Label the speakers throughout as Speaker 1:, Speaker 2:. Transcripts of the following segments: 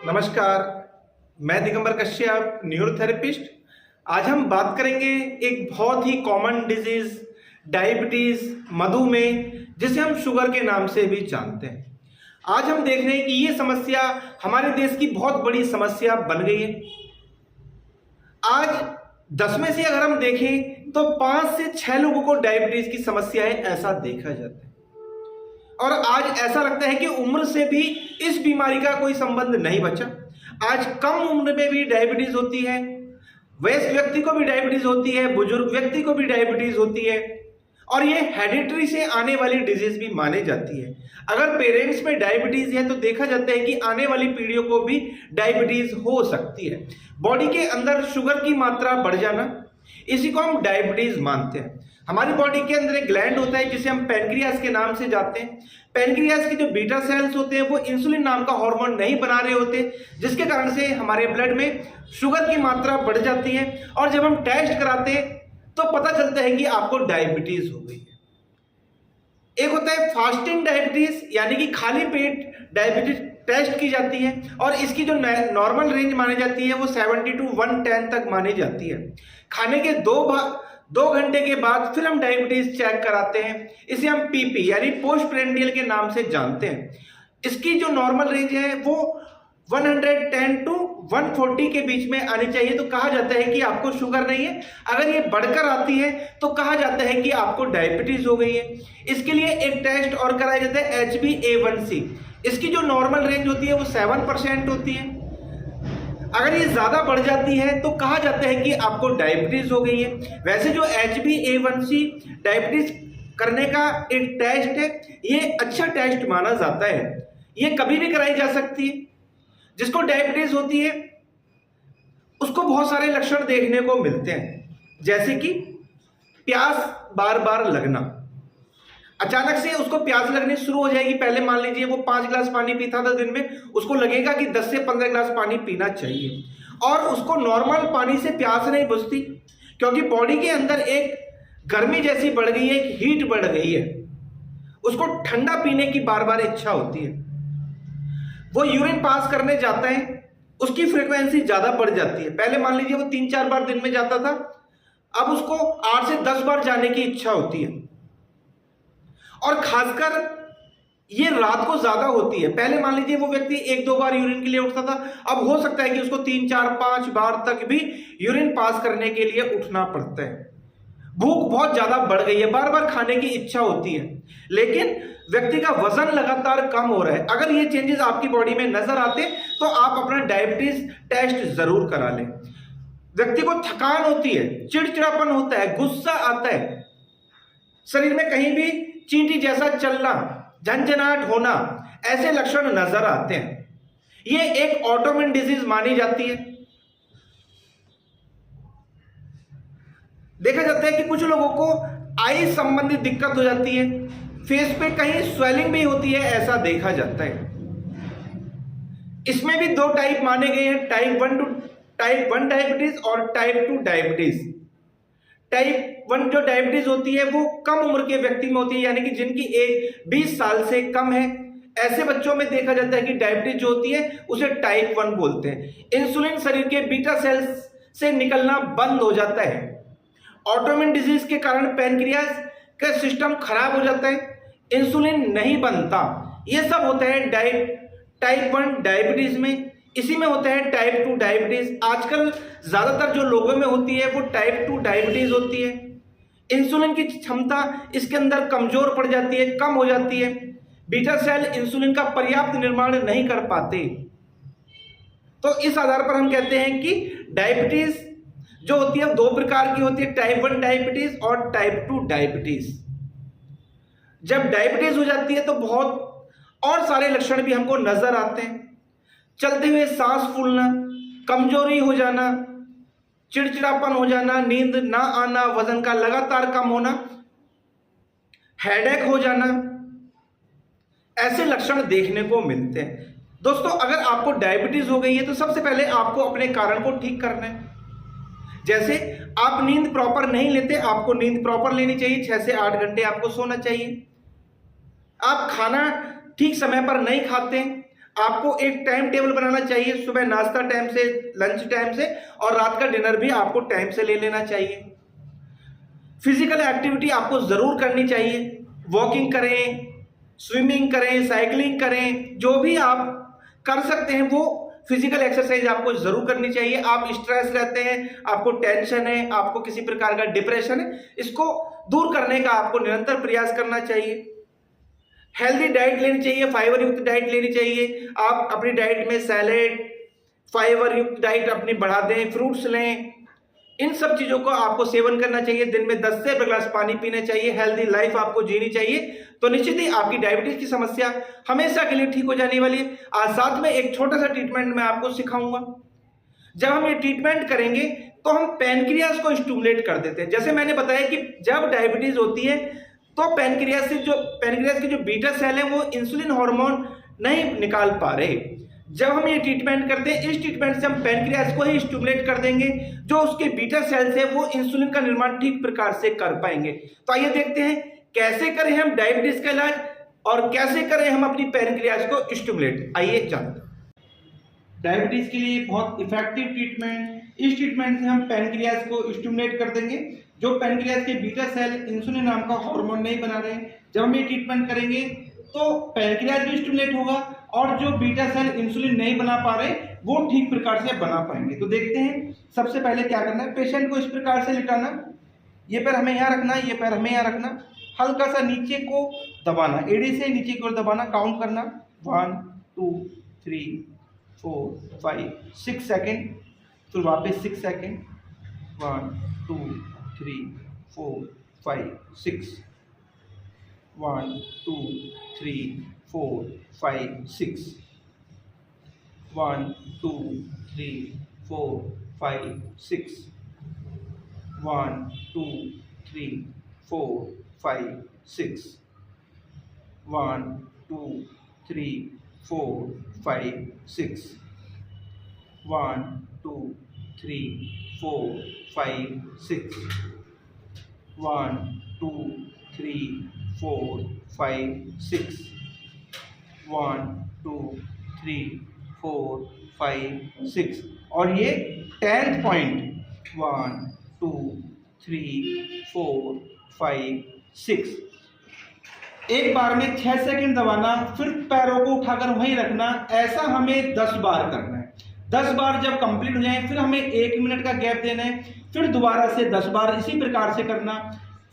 Speaker 1: नमस्कार, मैं दिगंबर कश्यप, न्यूरोथेरेपिस्ट। आज हम बात करेंगे एक बहुत ही कॉमन डिजीज डायबिटीज, मधुमेह, जिसे हम शुगर के नाम से भी जानते हैं। आज हम देख रहे हैं कि ये समस्या हमारे देश की बहुत बड़ी समस्या बन गई है। आज 10 में से अगर हम देखें तो 5 से 6 लोगों को डायबिटीज की समस्या है, ऐसा देखा जाता है। और आज ऐसा लगता है कि उम्र से भी इस बीमारी का कोई संबंध नहीं बचा। आज कम उम्र में भी डायबिटीज होती है, वयस्क व्यक्ति को भी डायबिटीज होती है, बुजुर्ग व्यक्ति को भी डायबिटीज होती है, और ये हेरिडिटरी से आने वाली डिजीज भी मानी जाती है। अगर पेरेंट्स में डायबिटीज है तो देखा जाता है कि आने वाली पीढ़ियों को भी डायबिटीज हो सकती है। बॉडी के अंदर शुगर की मात्रा बढ़ जाना, इसी को हम डायबिटीज मानते हैं। हमारी बॉडी के अंदर एक ग्लैंड होता है जिसे हम पैनक्रियास के नाम से जानते हैं। पैनक्रियास के जो बीटा सेल्स होते हैं वो इंसुलिन नाम का हार्मोन नहीं बना रहे होते, जिसके कारण से हमारे ब्लड में शुगर की मात्रा बढ़ जाती है। और जब हम टेस्ट कराते हैं तो पता चलता है कि आपको डायबिटीज हो गई है। एक होता है फास्टिंग डायबिटीज, यानी कि खाली पेट डायबिटीज टेस्ट की जाती है, और इसकी जो नॉर्मल रेंज मानी जाती है वो 70 to 110 तक मानी जाती है। खाने के 2 घंटे के बाद फिर हम डायबिटीज चेक कराते हैं। इसे हम पीपी यानी पोस्ट प्रेंडियल के नाम से जानते हैं। इसकी जो नॉर्मल रेंज है वो 110 to 140 के बीच में आनी चाहिए, तो कहा जाता है कि आपको शुगर नहीं है। अगर ये बढ़कर आती है तो कहा जाता है कि आपको डायबिटीज हो गई है। इसके लिए एक टेस्ट और कराया जाता है HbA1c। इसकी जो नॉर्मल रेंज होती है वो 7% होती है। अगर ये ज्यादा बढ़ जाती है तो कहा जाता है कि आपको डायबिटीज हो गई है। वैसे जो HbA1c डायबिटीज करने का एक टेस्ट है, ये अच्छा टेस्ट माना जाता है। ये कभी भी कराई जा सकती है। जिसको डायबिटीज होती है उसको बहुत सारे लक्षण देखने को मिलते हैं, जैसे कि प्यास बार बार लगना। अचानक से उसको प्यास लगनी शुरू हो जाएगी। पहले मान लीजिए वो 5 गिलास पानी पीता था दिन में, उसको लगेगा कि 10 से 15 गिलास पानी पीना चाहिए। और उसको नॉर्मल पानी से प्यास नहीं बुझती, क्योंकि बॉडी के अंदर एक गर्मी जैसी बढ़ गई है, एक हीट बढ़ गई है। उसको ठंडा पीने की बार बार इच्छा होती है। वो यूरिन पास करने जाता है, उसकी फ्रीक्वेंसी ज्यादा बढ़ जाती है। पहले मान लीजिए वो 3-4 बार दिन में जाता था, अब उसको 8 से 10 बार जाने की इच्छा होती है। और खासकर ये रात को ज्यादा होती है। पहले मान लीजिए वो व्यक्ति 1-2 बार यूरिन के लिए उठता था, अब हो सकता है कि उसको 3-4-5 बार तक भी यूरिन पास करने के लिए उठना पड़ता है। भूख बहुत ज्यादा बढ़ गई है, बार बार खाने की इच्छा होती है, लेकिन व्यक्ति का वजन लगातार कम हो रहा है। अगर ये चेंजेस आपकी बॉडी में नजर आते तो आप अपना डायबिटीज टेस्ट जरूर करा लें। व्यक्ति को थकान होती है, चिड़चिड़ापन होता है, गुस्सा आता है, शरीर में कहीं भी चींटी जैसा चलना, झंझनाहट होना, ऐसे लक्षण नजर आते हैं। ये एक ऑटोइम्यून डिजीज मानी जाती है। देखा जाता है कि कुछ लोगों को आई संबंधित दिक्कत हो जाती है, फेस पे कहीं स्वेलिंग भी होती है, ऐसा देखा जाता है। इसमें भी 2 टाइप माने गए हैं, टाइप 1 डायबिटीज और टाइप 2 डायबिटीज। टाइप 1 जो डायबिटीज होती है वो कम उम्र के व्यक्ति में होती है, यानी कि जिनकी एज 20 साल से कम है। ऐसे बच्चों में देखा जाता है कि डायबिटीज जो होती है उसे टाइप 1 बोलते हैं। इंसुलिन शरीर के बीटा सेल्स से निकलना बंद हो जाता है। ऑटोइम्यून डिजीज के कारण पैनक्रियास का सिस्टम खराब हो जाता है, इंसुलिन नहीं बनता। ये सब होता है टाइप 1 डायबिटीज में। इसी में होता है टाइप 2 डायबिटीज। आजकल ज्यादातर जो लोगों में होती है वो टाइप 2 डायबिटीज होती है। इंसुलिन की क्षमता इसके अंदर कमजोर पड़ जाती है, कम हो जाती है। बीटा सेल इंसुलिन का पर्याप्त निर्माण नहीं कर पाते। तो इस आधार पर हम कहते हैं कि डायबिटीज जो होती है 2 प्रकार की होती है, टाइप 1 डायबिटीज और टाइप 2 डायबिटीज। जब डायबिटीज हो जाती है तो बहुत और सारे लक्षण भी हमको नजर आते हैं। चलते हुए सांस फूलना, कमजोरी हो जाना, चिड़चिड़ापन हो जाना, नींद ना आना, वजन का लगातार कम होना, हेडेक हो जाना, ऐसे लक्षण देखने को मिलते हैं। दोस्तों, अगर आपको डायबिटीज हो गई है तो सबसे पहले आपको अपने कारण को ठीक करना है। जैसे आप नींद प्रॉपर नहीं लेते, आपको नींद प्रॉपर लेनी चाहिए। 6 से 8 घंटे आपको सोना चाहिए। आप खाना ठीक समय पर नहीं खाते, आपको एक टाइम टेबल बनाना चाहिए, सुबह नाश्ता टाइम से, लंच टाइम से, और रात का डिनर भी आपको टाइम से ले लेना चाहिए। फिजिकल एक्टिविटी आपको जरूर करनी चाहिए, वॉकिंग करें, स्विमिंग करें, साइकिलिंग करें, जो भी आप कर सकते हैं वो फिजिकल एक्सरसाइज आपको जरूर करनी चाहिए। आप स्ट्रेस रहते हैं, आपको टेंशन है, आपको किसी प्रकार का डिप्रेशन है, इसको दूर करने का आपको निरंतर प्रयास करना चाहिए। हेल्दी डाइट लेनी चाहिए, फाइबर युक्त डाइट लेनी चाहिए। आप अपनी डाइट में सैलेड, फाइबर युक्त डाइट अपनी बढ़ा दें, फ्रूट्स लें, इन सब चीजों को आपको सेवन करना चाहिए। दिन में 10 से 12 गिलास पानी पीने चाहिए। हेल्दी लाइफ आपको जीनी चाहिए, तो निश्चित ही आपकी डायबिटीज की समस्या हमेशा के लिए ठीक हो जाने वाली है। आज साथ में एक छोटा सा ट्रीटमेंट मैं आपको सिखाऊंगा। जब हम ये ट्रीटमेंट करेंगे तो हम पैनक्रियाज को स्टिमुलेट कर देते हैं। जैसे मैंने बताया कि जब डायबिटीज होती है तो पैनक्रियाज के जो बीटा सेल है वो इंसुलिन हार्मोन नहीं निकाल पा रहे। जब हम ये ट्रीटमेंट करते हैं, इस ट्रीटमेंट से हम पैनक्रियाज को ही स्टिमुलेट कर देंगे, जो उसके बीटा सेल्स है वो इंसुलिन का निर्माण ठीक प्रकार से कर पाएंगे। तो आइए देखते हैं कैसे करें हम डायबिटीज का इलाज और कैसे करें हम अपनी पैनक्रियाज को स्टिमुलेट। आइए जानते हैं। डायबिटीज के लिए बहुत इफेक्टिव ट्रीटमेंट, इस ट्रीटमेंट से हम पैनक्रियाज को स्टिमुलेट कर देंगे। जो पैनक्रियाज के बीटा सेल इंसुलिन नाम का हार्मोन नहीं बना रहे, जब हम ये ट्रीटमेंट करेंगे तो पैनक्रियाज भी स्टिमुलेट होगा और जो बीटा सेल इंसुलिन नहीं बना पा रहे वो ठीक प्रकार से बना पाएंगे। तो देखते हैं सबसे पहले क्या करना है। पेशेंट को इस प्रकार से लिटाना, ये पैर हमें यहाँ रखना, ये पैर हमें यहाँ रखना, हल्का सा नीचे को दबाना, एड़ी से नीचे की ओर दबाना, काउंट करना 1 2 3 4 5 6 सेकेंड, फिर वापस 6 सेकेंड, 1 2 3 4 5 6, 1 2 3 4 5 6, 1 2 3 4 5 6, 1 2 3 4 5 6, 1 2 3 4 5 6, 1 2 3 4 5 6, 1 2 3 4 5 6, 1 2 3 4 5 6, और ये 10th पॉइंट 1 2 3 4 5 6। एक बार में 6 सेकंड दबाना, फिर पैरों को उठाकर वहीं रखना। ऐसा हमें 10 बार करना है। 10 बार जब कंप्लीट हो जाए फिर हमें 1 मिनट का गैप देना है, फिर दोबारा से 10 बार इसी प्रकार से करना,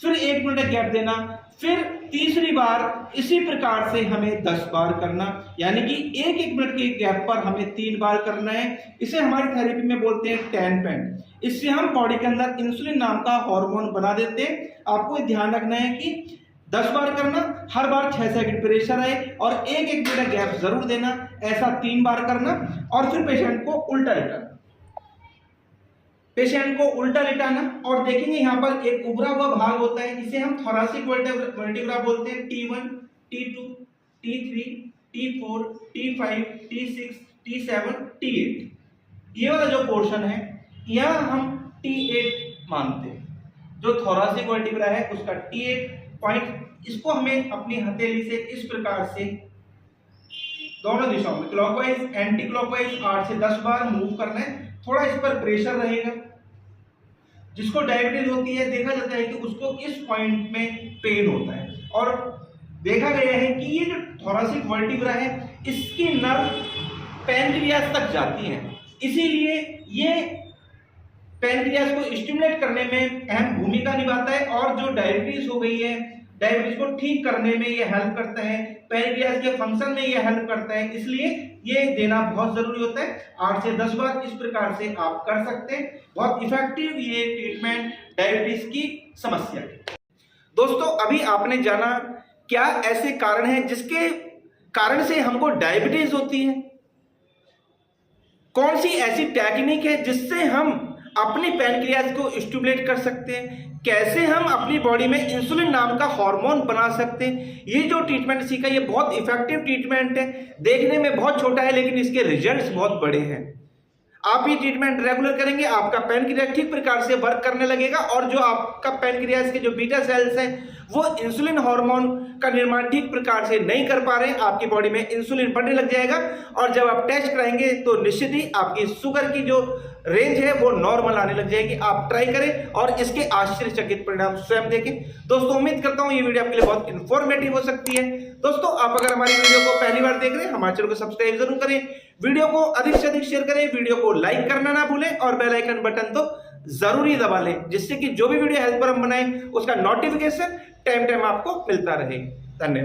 Speaker 1: फिर 1 मिनट का गैप देना, फिर तीसरी बार इसी प्रकार से हमें 10 बार करना, यानी कि 1-1 मिनट के गैप पर हमें 3 बार करना है। इसे हमारी थेरेपी में बोलते हैं 10 पेंट। इससे हम बॉडी के अंदर इंसुलिन नाम का हार्मोन बना देते हैं। आपको ध्यान रखना है कि 10 बार करना, हर बार 6 सेकंड प्रेशर है और 1-1 मिनट गैप जरूर देना। ऐसा 3 बार करना और फिर पेशेंट को उल्टा लिटाना। पेशेंट को उल्टा लिटाना और देखेंगे यहाँ पर एक उभरा हुआ भाग होता है, इसे हम थोरैसिक वर्टिब्रा बोलते हैं। T1, T2, T3, T4, T5, T6, T7, T8, ये वाला जो पोर्शन है यहाँ हम T8 मानते हैं। जो थोरैसिक वर्टिब्रा है उसका T8 पॉइंट, इसको हमें अपनी हथेली से इस प्रकार से दोनों दिशाओं में क्लॉकवाइज एंटी क्लॉकवाइज 8 से 10 बार मूव करना है। थोड़ा इस पर प्रेशर रहेगा। जिसको डायबिटीज होती है देखा जाता है कि उसको इस पॉइंट में पेन होता है, और देखा गया है कि ये जो थोरैसिक वर्टिब्रा है इसकी नर्व पैनक्रियाज तक जाती है, इसीलिए ये पैनक्रियाज को स्टिमुलेट करने में अहम भूमिका निभाता है। और जो डायबिटीज हो गई है, डायबिटीज को ठीक करने में ये हेल्प करता है, पैनक्रियाज के फंक्शन में ये हेल्प करता है, इसलिए ये देना बहुत जरूरी होता है। 8 से 10 बार इस प्रकार से आप कर सकते हैं। बहुत इफेक्टिव ये ट्रीटमेंट डायबिटीज की समस्या है। दोस्तों, अभी आपने जाना क्या ऐसे कारण हैं जिसके कारण से हमको डायबिटीज होती है, कौन सी ऐसी टेक्निक है जिससे हम अपनी पैनक्रियाज को स्टिमुलेट कर सकते हैं, कैसे हम अपनी बॉडी में इंसुलिन नाम का हार्मोन बना सकते हैं। ये जो ट्रीटमेंट सीखा ये बहुत इफेक्टिव ट्रीटमेंट है। देखने में बहुत छोटा है लेकिन इसके रिजल्ट्स बहुत बड़े हैं। आप ये ट्रीटमेंट रेगुलर करेंगे, आपका पैनक्रियाज ठीक प्रकार से वर्क करने लगेगा और जो आपका पैनक्रियाज के जो बीटा सेल्स हैं वो इंसुलिन हार्मोन का निर्माण ठीक प्रकार से नहीं कर पा रहे, आपकी बॉडी में इंसुलिन बढ़ने लग जाएगा और जब आप टेस्ट कराएंगे तो निश्चित ही आपकी शुगर की जो रेंज है वो नॉर्मल आने लग जाएगी। आप ट्राई करें और इसके आश्चर्यचकित परिणाम स्वयं देखें। दोस्तों उम्मीद करता हूं ये वीडियो आपके लिए बहुत इंफॉर्मेटिव हो सकती है। दोस्तों आप अगर हमारी वीडियो को पहली बार देख रहे हैं, हमारे चैनल को सब्सक्राइब जरूर करें, वीडियो को अधिक से अधिक शेयर करें, वीडियो को लाइक करना ना भूलें और बेल आइकन बटन तो जरूरी दबा लें, जिससे कि जो भी वीडियो हेल्प पर हम बनाएं उसका नोटिफिकेशन टाइम टाइम आपको मिलता रहे। धन्यवाद।